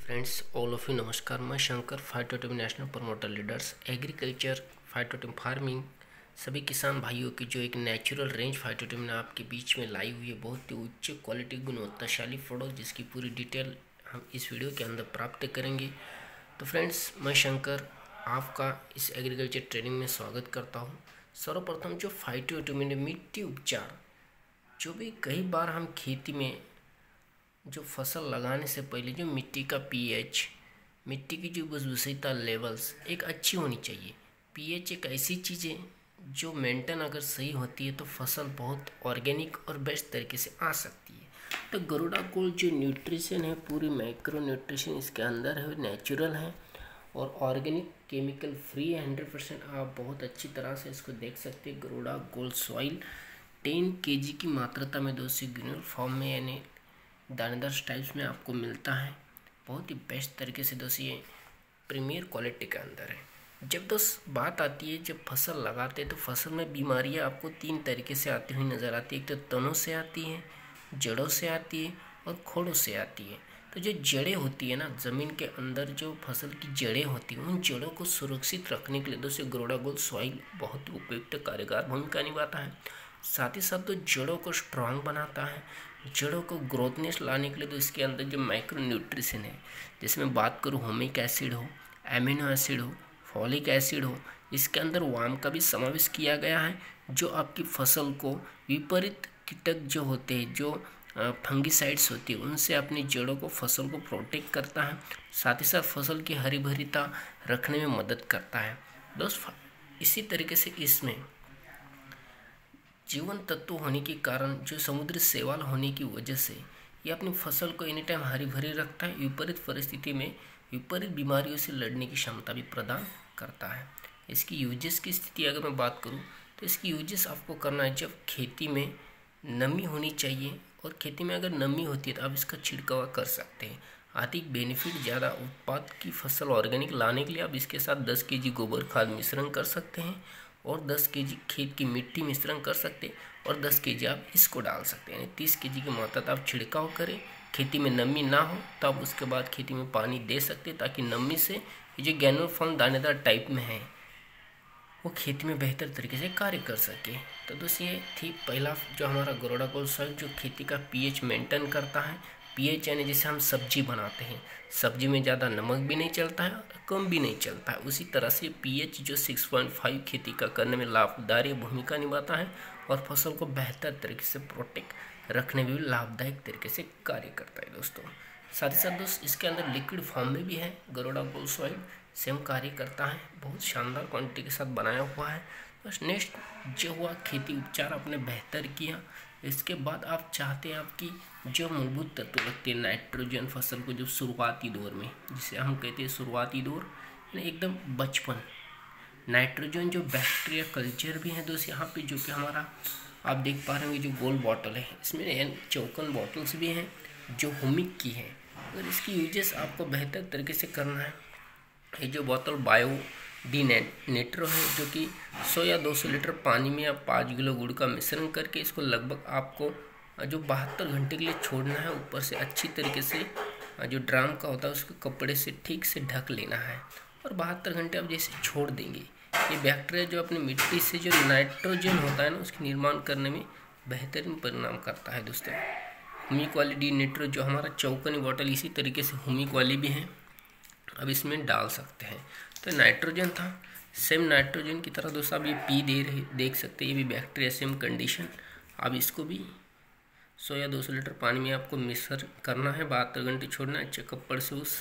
Friends, all of you नमस्कार। मैं Shankar, Phytotem national promoter leaders agriculture Phytotem farming सभी किसान भाइयों की जो एक नेचुरल रेंज फाइटोटेम ने आपके बीच में लाई हुई है, बहुत ही उच्च क्वालिटी गुणवत्ताशाली प्रोडक्ट, जिसकी पूरी डिटेल हम इस वीडियो के अंदर प्राप्त करेंगे। तो फ्रेंड्स, मैं शंकर आपका इस एग्रीकल्चर ट्रेनिंग में स्वागत करता हूँ। सर्वप्रथम जो फाइटोटेम मिट्टी उपचार, जो भी कई बार हम खेती में जो फसल लगाने से पहले जो मिट्टी का पीएच, मिट्टी की जो बसबसीता लेवल्स एक अच्छी होनी चाहिए। पीएच एक ऐसी चीज़ है जो मेंटेन अगर सही होती है तो फसल बहुत ऑर्गेनिक और बेस्ट तरीके से आ सकती है। तो गरुड़ा गोल्ड जो न्यूट्रिशन है, पूरी माइक्रो न्यूट्रिशन इसके अंदर है, नेचुरल है और ऑर्गेनिक केमिकल फ्री है 100%। आप बहुत अच्छी तरह से इसको देख सकते हैं। गरुड़ा गोल्ड सॉइल 10 kg की मात्रता में दोस्तों ग्रेन्यूल फॉर्म में यानी दानेदार टाइप्स में आपको मिलता है। बहुत ही बेस्ट तरीके से दोस्तों ये प्रीमियर क्वालिटी के अंदर है। जब दोस्त बात आती है जब फसल लगाते हैं तो फसल में बीमारियां आपको 3 तरीके से आती हुई नज़र आती है। एक तो तनों से आती है, जड़ों से आती है और खोड़ों से आती है। तो जो जड़ें होती है ना, ज़मीन के अंदर जो फसल की जड़ें होती हैं, उन जड़ों को सुरक्षित रखने के लिए दोस्तों गरुड़ा गोल्ड सॉइल बहुत उपयुक्त कारगर भूमिका निभाता है। साथ ही साथ तो जड़ों को स्ट्रांग बनाता है, जड़ों को ग्रोथनेस लाने के लिए तो इसके अंदर जो माइक्रो न्यूट्रिशन है, जैसे मैं बात करूँ होमिक एसिड हो, एमिनो एसिड हो, फॉलिक एसिड हो, इसके अंदर वाम का भी समावेश किया गया है, जो आपकी फसल को विपरीत कीटक जो होते हैं, जो फंगिसाइड्स होती है, उनसे अपनी जड़ों को फसल को प्रोटेक्ट करता है। साथ ही साथ फसल की हरी भरीता रखने में मदद करता है दोस्त। इसी तरीके से इसमें जीवन तत्व होने के कारण जो समुद्री शैवाल होने की वजह से ये अपनी फसल को एनी टाइम हरी भरी रखता है। विपरीत परिस्थिति में विपरीत बीमारियों से लड़ने की क्षमता भी प्रदान करता है। इसकी यूजेस की स्थिति अगर मैं बात करूं तो इसकी यूजेस आपको करना है जब खेती में नमी होनी चाहिए, और खेती में अगर नमी होती है तो आप इसका छिड़काव कर सकते हैं। अधिक बेनिफिट, ज़्यादा उत्पाद की फसल ऑर्गेनिक लाने के लिए आप इसके साथ 10 kg गोबर खाद मिश्रण कर सकते हैं और 10 kg खेत की मिट्टी मिश्रण कर सकते हैं और 10 kg आप इसको डाल सकते हैं। यानी 30 kg की मात्रा आप छिड़काव करें। खेती में नमी ना हो तब उसके बाद खेती में पानी दे सकते हैं, ताकि नमी से ये जो ग्रेन्युल फॉर्म दानेदार टाइप में है वो खेती में बेहतर तरीके से कार्य कर सके। तो दोस्तों ये थी पहला जो हमारा गरुड़ा गोल्ड सॉइल, जो खेती का पीएच मेंटेन करता है। पीएच यानी जैसे हम सब्जी बनाते हैं, सब्जी में ज़्यादा नमक भी नहीं चलता है और कम भी नहीं चलता है, उसी तरह से पीएच जो 6.5 खेती का करने में लाभदायी भूमिका निभाता है और फसल को बेहतर तरीके से प्रोटेक्ट रखने में भी लाभदायक तरीके से कार्य करता है दोस्तों। साथ ही साथ दोस्त इसके अंदर लिक्विड फॉर्म में भी है गरुड़ा गोल्ड सॉइल, सेम कार्य करता है, बहुत शानदार क्वांटिटी के साथ बनाया हुआ है। बस नेक्स्ट जो हुआ खेती उपचार आपने बेहतर किया, इसके बाद आप चाहते हैं आपकी जो मूलभूत तत्व लगते हैं नाइट्रोजन फसल को, जब शुरुआती दौर में, जिसे हम कहते हैं शुरुआती दौर एकदम बचपन, नाइट्रोजन जो बैक्टीरिया कल्चर भी है दोस्त यहाँ पे, जो कि हमारा आप देख पा रहे होंगे जो गोल बॉटल है, इसमें चौकन बॉटल्स भी हैं जो हुमिक की है। अगर इसकी यूजेस आपको बेहतर तरीके से करना है, ये जो बोतल बायो डी नेट्रो है, जो कि 100 या 200 लीटर पानी में आप 5 किलो गुड़ का मिश्रण करके इसको लगभग आपको जो 72 घंटे के लिए छोड़ना है। ऊपर से अच्छी तरीके से जो ड्राम का होता है उसको कपड़े से ठीक से ढक लेना है और 72 घंटे आप जैसे छोड़ देंगे, ये बैक्टीरिया जो अपनी मिट्टी से जो नाइट्रोजन होता है ना, उसके निर्माण करने में बेहतरीन परिणाम करता है दोस्तों। हुमिक वाली डी नेट्रो जो हमारा चौकनी बॉटल, इसी तरीके से हुमिक वाली भी है, अब इसमें डाल सकते हैं। तो नाइट्रोजन था, सेम नाइट्रोजन की तरह दोस्तों आप ये पी दे रहे देख सकते हैं, ये भी बैक्टीरिया सेम कंडीशन। अब इसको भी 100 या 200 लीटर पानी में आपको मिश्र करना है, 72 घंटे छोड़ना है, अच्छे कपड़ से उस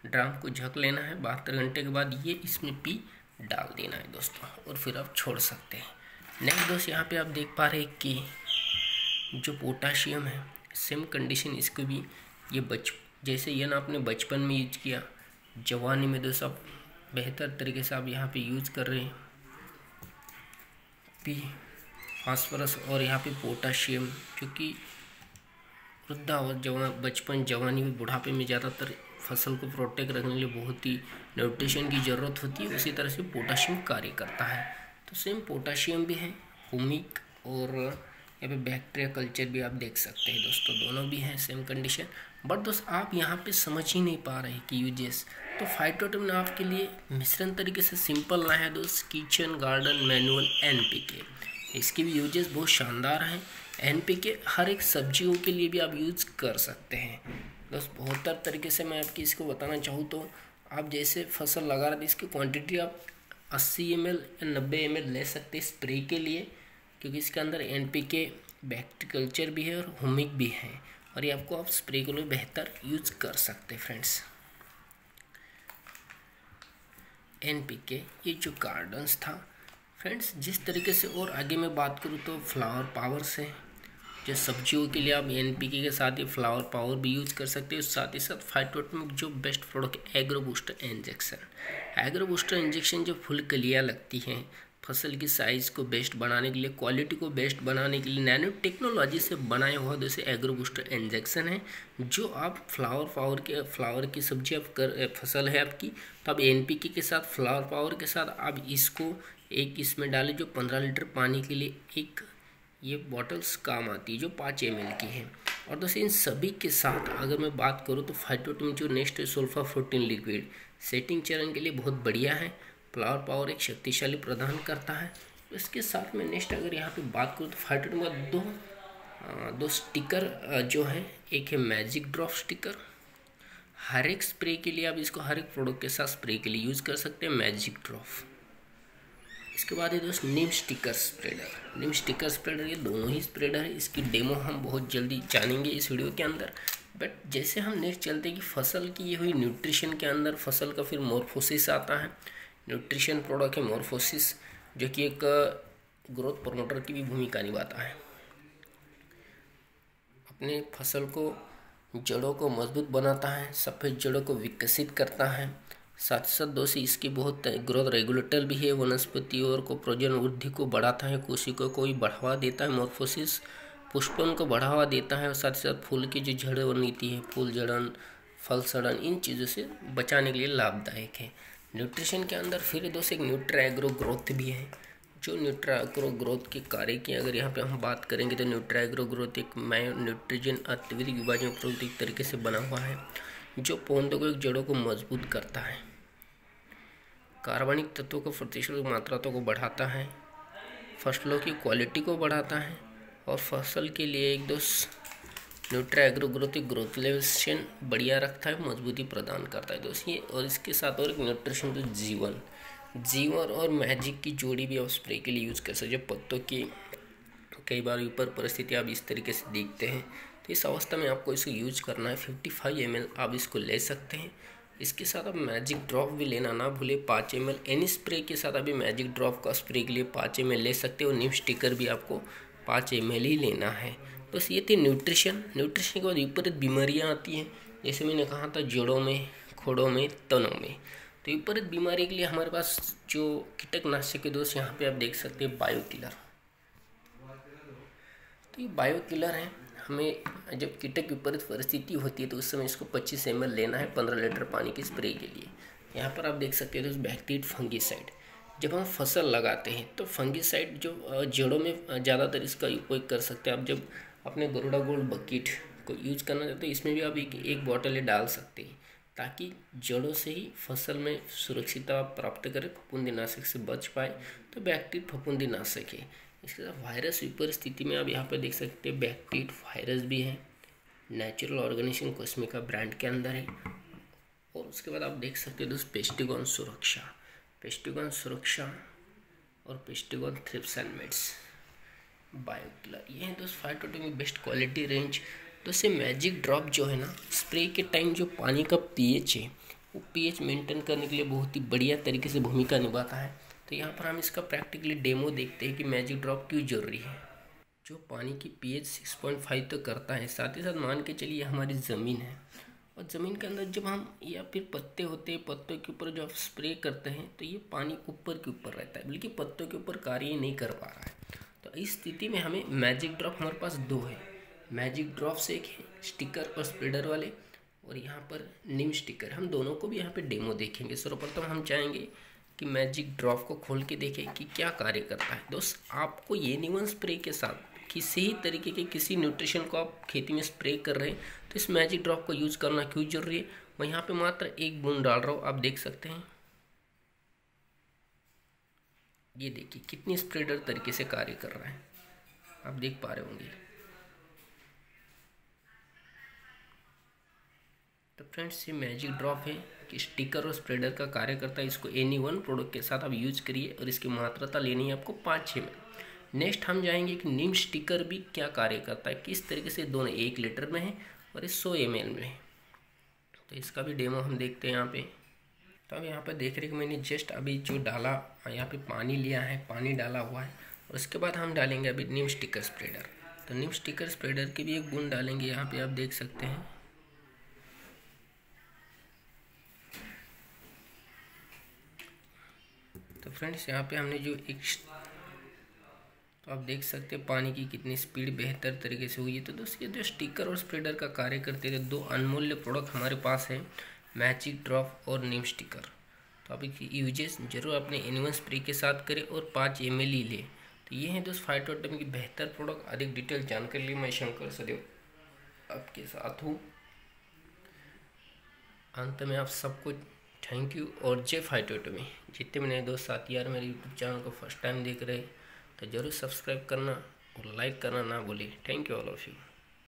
ड्राम को झक लेना है। 72 घंटे के बाद ये इसमें पी डाल देना है दोस्तों, और फिर आप छोड़ सकते हैं। नेक्स्ट दोस्त यहाँ पे आप देख पा रहे हैं कि जो पोटाशियम है, सेम कंडीशन, इसको भी ये जैसे ये ना आपने बचपन में यूज किया, जवानी में दोस्तों आप बेहतर तरीके से आप यहाँ पे यूज कर रहे हैं पी फास्फोरस और यहाँ पे पोटाशियम, जो कि वृद्धावस्था, बचपन, जवानी में, बुढ़ापे में ज़्यादातर फसल को प्रोटेक्ट रखने के लिए बहुत ही न्यूट्रिशन की ज़रूरत होती है, उसी तरह से पोटाशियम कार्य करता है। तो सेम पोटाशियम भी है, हुमिक और यहाँ पे बैक्टीरिया कल्चर भी आप देख सकते हैं दोस्तों, दोनों भी हैं सेम कंडीशन। बट दोस्त आप यहाँ पे समझ ही नहीं पा रहे कि यूजेस। तो फाइटोटेम ने आपके लिए मिश्रण तरीके से सिंपल लाया है दोस्त, किचन गार्डन मैनुअल NPK। इसके भी यूजेस बहुत शानदार हैं। NPK हर एक सब्जियों के लिए भी आप यूज़ कर सकते हैं दोस्त। बहुत तरीके से मैं आपकी इसको बताना चाहूँ तो आप जैसे फसल लगा रहे थे, इसकी क्वांटिटी आप 80 ml या 90 ml ले सकते हैं स्प्रे के लिए, क्योंकि इसके अंदर NPK बैक्टीकल्चर भी है और हुमिक भी है, और ये आपको आप स्प्रे के लिए बेहतर यूज कर सकते हैं फ्रेंड्स। NPK ये जो गार्डन्स था फ्रेंड्स, जिस तरीके से और आगे मैं बात करूँ तो फ्लावर पावर से, जो सब्जियों के लिए आप NPK के साथ ही फ्लावर पावर भी यूज़ कर सकते हो। साथ ही साथ फाइटोटेम जो best product agro booster injection. Agro booster injection जो फुल कलियाँ लगती हैं, फसल की साइज़ को बेस्ट बनाने के लिए, क्वालिटी को बेस्ट बनाने के लिए नैनो टेक्नोलॉजी से बनाया हुआ जैसे एग्रो बूस्टर इंजेक्शन है, जो आप फ्लावर की सब्जी आप फसल है आपकी, तो आप NPK के साथ फ्लावर पावर के साथ आप इसको एक इसमें डालें, जो 15 लीटर पानी के लिए एक ये बॉटल्स काम आती है, जो 5 ml की है। और दोस्तों इन सभी के साथ अगर मैं बात करूँ तो फाइटोटेम जो नेक्स्ट है सल्फाफ्लोटिन लिक्विड, सेटिंग चरण के लिए बहुत बढ़िया है। फ्लावर पावर एक शक्तिशाली प्रदान करता है। इसके साथ में नेक्स्ट अगर यहाँ पे बात करूँ तो फाइटोटेम का दो स्टिकर जो है, एक है मैजिक ड्रॉप स्टिकर। हर एक स्प्रे के लिए आप इसको हर एक प्रोडक्ट के साथ स्प्रे के लिए यूज़ कर सकते हैं, मैजिक ड्रॉप। इसके बाद है दोस्त नीम स्टिकर स्प्रेडर। नीम स्टिकर स्प्रेडर ये दोनों ही स्प्रेडर है, इसकी डेमो हम बहुत जल्दी जानेंगे इस वीडियो के अंदर। बट जैसे हम नेक्स्ट चलते हैं कि फसल की ये हुई न्यूट्रिशन के अंदर फसल का फिर मोर्फोसिस आता है। न्यूट्रिशन प्रोडक्ट है मोर्फोसिस, जो कि एक ग्रोथ प्रमोटर की भी भूमिका निभाता है। अपने फसल को जड़ों को मजबूत बनाता है, सफ़ेद जड़ों को विकसित करता है। साथ ही साथ दोषी इसकी बहुत ग्रोथ रेगुलेटर भी है, वनस्पति और को प्रजनन वृद्धि को बढ़ाता है, कोशिकाओं को भी बढ़ावा देता है। मोर्फोसिस पुष्पन को बढ़ावा देता है, और साथ ही साथ फूल की जो जड़ें नीति है, फूल जड़न, फल सड़न, इन चीज़ों से बचाने के लिए लाभदायक है। न्यूट्रिशन के अंदर फिर दोस्त एक न्यूट्राएग्रो ग्रोथ भी है, जो न्यूट्राएग्रो ग्रोथ के कार्य की अगर यहाँ पे हम बात करेंगे तो न्यूट्राएग्रो ग्रोथ एक माइक्रो न्यूट्रिजन अत्यधिक विभाजन प्राकृतिक तरीके से बना हुआ है, जो पौधों को एक जड़ों को मजबूत करता है, कार्बनिक तत्वों को प्रतिशत मात्रा को बढ़ाता है, फसलों की क्वालिटी को बढ़ाता है, और फसल के लिए एक दोस्त न्यूट्राएग्रो ग्रोथ ग्रोथ लेवल बढ़िया रखता है, मजबूती प्रदान करता है दोस्त ये। और इसके साथ और एक न्यूट्रिशन तो जीवन और मैजिक की जोड़ी भी आप स्प्रे के लिए यूज़ कर सकते हैं। पत्तों की कई बार ऊपर परिस्थिति आप इस तरीके से देखते हैं, तो इस अवस्था में आपको इसको यूज करना है। 55 ml आप इसको ले सकते हैं। इसके साथ आप मैजिक ड्रॉप भी लेना ना भूले, 5 ml एनी स्प्रे के साथ अभी मैजिक ड्रॉप का स्प्रे के लिए 5 ml ले सकते हो। नीम स्टिकर भी आपको 5 ml ही लेना है। बस ये थी न्यूट्रिशन के बाद विपरीत बीमारियाँ आती हैं, जैसे मैंने कहा था जड़ों में, खोड़ों में, तनों में। तो विपरीत बीमारी के लिए हमारे पास जो कीटकनाशक के दोस्त यहाँ पे आप देख सकते हैं बायोकिलर। तो ये बायोकिलर है, हमें जब कीटक विपरीत परिस्थिति होती है तो उस समय इसको 25 ml लेना है 15 लीटर पानी के स्प्रे के लिए। यहाँ पर आप देख सकते हैं दोस्त बैक्टीरिया फंगीसाइड। जब हम फसल लगाते हैं तो फंगीसाइड जो जड़ों में ज़्यादातर इसका उपयोग कर सकते हैं। आप जब अपने गरुड़ा गोल्ड बकेट को यूज़ करना चाहते हैं, इसमें भी आप एक बॉटल डाल सकते हैं, ताकि जड़ों से ही फसल में सुरक्षितता प्राप्त करें, फफूंदीनाशक से बच पाए। तो बैक्टीरिया फफूंदीनाशक है। इसके साथ वायरस विपरीत स्थिति में आप यहाँ पर देख सकते हैं बैक्टीरिया वायरस भी है, नेचुरल ऑर्गेनिज्म कॉस्मिका ब्रांड के अंदर है। और उसके बाद आप देख सकते हैं दोस्त पेस्टिगोन सुरक्षा और पेस्टिगोन थ्रिप्स एंड मिट्स बायोकिलर, ये है दोस्त फाइटोटेम की बेस्ट क्वालिटी रेंज। तो इससे मैजिक ड्रॉप जो है ना, स्प्रे के टाइम जो पानी का pH है वो pH मेंटेन करने के लिए बहुत ही बढ़िया तरीके से भूमिका निभाता है। तो यहाँ पर हम इसका प्रैक्टिकली डेमो देखते हैं कि मैजिक ड्रॉप क्यों जरूरी है। जो पानी की pH 6.5 तक करता है, साथ ही साथ मान के चलिए हमारी ज़मीन है, और ज़मीन के अंदर जब हम या फिर पत्ते होते हैं, पत्तों के ऊपर जब स्प्रे करते हैं तो ये पानी ऊपर के ऊपर रहता है, बल्कि पत्तों के ऊपर कार्य नहीं कर पा रहा है। तो इस स्थिति में हमें मैजिक ड्रॉप, हमारे पास 2 है मैजिक ड्रॉप से, एक है स्टिकर और स्प्रेडर वाले, और यहाँ पर नीम स्टिकर। हम दोनों को भी यहाँ पे डेमो देखेंगे। सर्वप्रथम हम चाहेंगे कि मैजिक ड्रॉप को खोल के देखें कि क्या कार्य करता है। दोस्त आपको ये निवन स्प्रे के साथ किसी ही तरीके के किसी न्यूट्रिशन को आप खेती में स्प्रे कर रहे हैं तो इस मैजिक ड्रॉप को यूज करना क्यों जरूरी है, मैं यहाँ पे मात्र एक बूंद डाल रहा हूँ, आप देख सकते हैं। ये देखिए कितनी स्प्रेडर तरीके से कार्य कर रहा है, आप देख पा रहे होंगे। तो फ्रेंड्स ये मैजिक ड्रॉप है कि स्टिकर और स्प्रेडर का कार्य करता है। इसको एनी वन प्रोडक्ट के साथ आप यूज करिए और इसकी मात्रता लेनी है आपको 5-6 में। नेक्स्ट हम जाएंगे कि नीम स्टिकर भी क्या कार्य करता है, किस तरीके से। दोनों 1 लीटर में है और 100 ml में है। तो इसका भी डेमो हम देखते हैं यहाँ पे। तो अब यहाँ पे देख रहे कि मैंने जस्ट अभी जो डाला, यहाँ पे पानी लिया है, पानी डाला हुआ है और उसके बाद हम डालेंगे अभी नीम स्टिकर स्प्रेडर। तो नीम स्टिकर स्प्रेडर की भी एक बूंद डालेंगे, यहाँ पे आप देख सकते हैं। तो फ्रेंड्स यहाँ पे हमने जो तो आप देख सकते हैं पानी की कितनी स्पीड बेहतर तरीके से हुई है। तो दोस्तों जो स्टिकर और स्प्रेडर का कार्य करते थे, 2 अनमूल्य प्रोडक्ट हमारे पास है, मैजिक ड्रॉप और नीम स्टिकर। तो आप इसकी यूजेस जरूर अपने एनिमल स्प्रे के साथ करें और 5 ml ही लें। तो ये है दोस्त फाइटोटोमी की बेहतर प्रोडक्ट। अधिक डिटेल जानकारी लिए मैं शंकर सदैव आपके साथ हूँ। अंत में आप सबको थैंक यू और जय फाइटोटोमी। जितने भी नए दोस्त साथी यार मेरे यूट्यूब चैनल को फर्स्ट टाइम देख रहे हैं तो ज़रूर सब्सक्राइब करना और लाइक करना ना भूलिए। Thank you all of you.